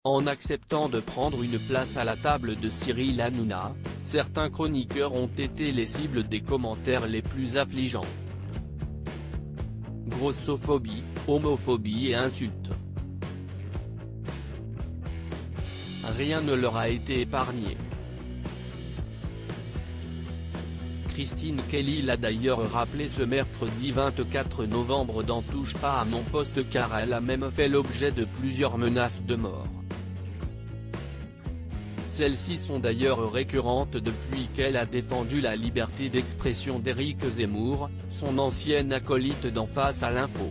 En acceptant de prendre une place à la table de Cyril Hanouna, certains chroniqueurs ont été les cibles des commentaires les plus affligeants. Grossophobie, homophobie et insultes. Rien ne leur a été épargné. Christine Kelly l'a d'ailleurs rappelé ce mercredi 24 novembre dans Touche pas à mon poste, car elle a même fait l'objet de plusieurs menaces de mort. Celles-ci sont d'ailleurs récurrentes depuis qu'elle a défendu la liberté d'expression d'Éric Zemmour, son ancien acolyte d'En Face à l'info.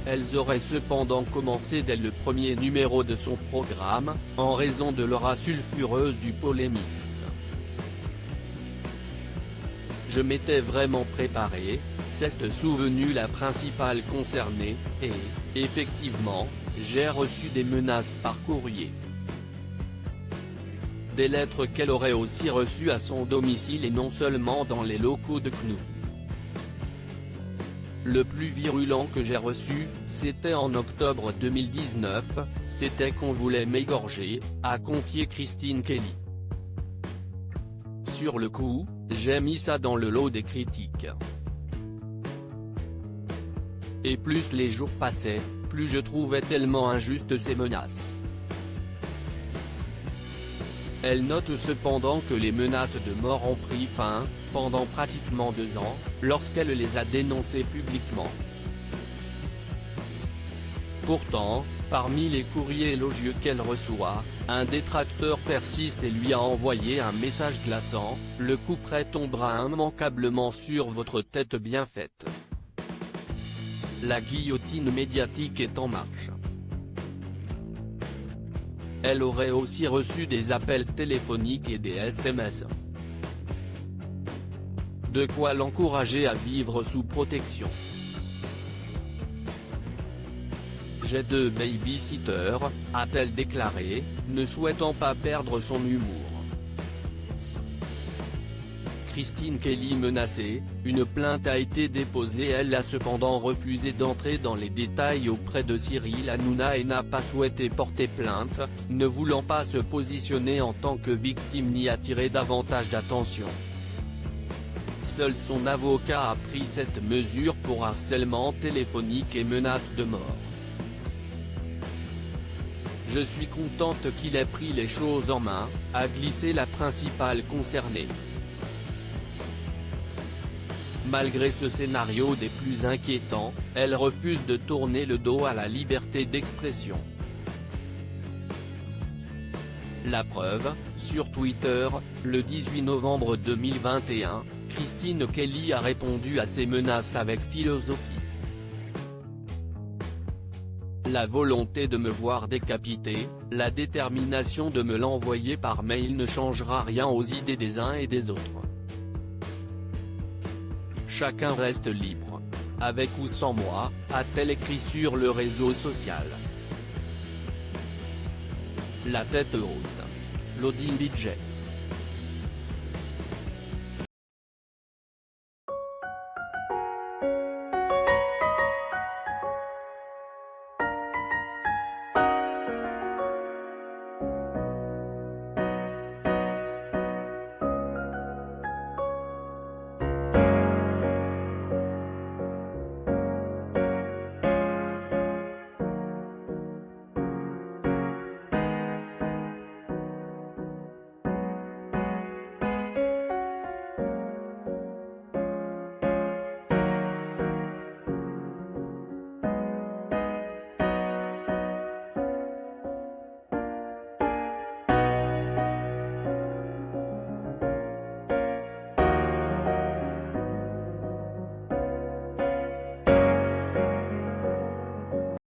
Elles auraient cependant commencé dès le premier numéro de son programme, en raison de l'aura sulfureuse du polémiste. Je m'étais vraiment préparé, s'est souvenue la principale concernée, et, effectivement, j'ai reçu des menaces par courrier. Des lettres qu'elle aurait aussi reçues à son domicile et non seulement dans les locaux de CNU. Le plus virulent que j'ai reçu, c'était en octobre 2019, c'était qu'on voulait m'égorger, a confié Christine Kelly. Sur le coup, j'ai mis ça dans le lot des critiques. Et plus les jours passaient, plus je trouvais tellement injustes ces menaces. Elle note cependant que les menaces de mort ont pris fin, pendant pratiquement 2 ans, lorsqu'elle les a dénoncées publiquement. Pourtant, parmi les courriers élogieux qu'elle reçoit, un détracteur persiste et lui a envoyé un message glaçant: « Le couperet tombera immanquablement sur votre tête bien faite. » La guillotine médiatique est en marche. Elle aurait aussi reçu des appels téléphoniques et des SMS. De quoi l'encourager à vivre sous protection. J'ai 2 baby-sitters, a-t-elle déclaré, ne souhaitant pas perdre son humour. Christine Kelly menacée, une plainte a été déposée. Elle a cependant refusé d'entrer dans les détails auprès de Cyril Hanouna et n'a pas souhaité porter plainte, ne voulant pas se positionner en tant que victime ni attirer davantage d'attention. Seul son avocat a pris cette mesure pour harcèlement téléphonique et menace de mort. Je suis contente qu'il ait pris les choses en main, a glissé la principale concernée. Malgré ce scénario des plus inquiétants, elle refuse de tourner le dos à la liberté d'expression. La preuve, sur Twitter, le 18 novembre 2021, Christine Kelly a répondu à ces menaces avec philosophie. La volonté de me voir décapité, la détermination de me l'envoyer par mail ne changera rien aux idées des uns et des autres. Chacun reste libre. Avec ou sans moi, a-t-elle écrit sur le réseau social. La tête haute. Lodi Lidjet.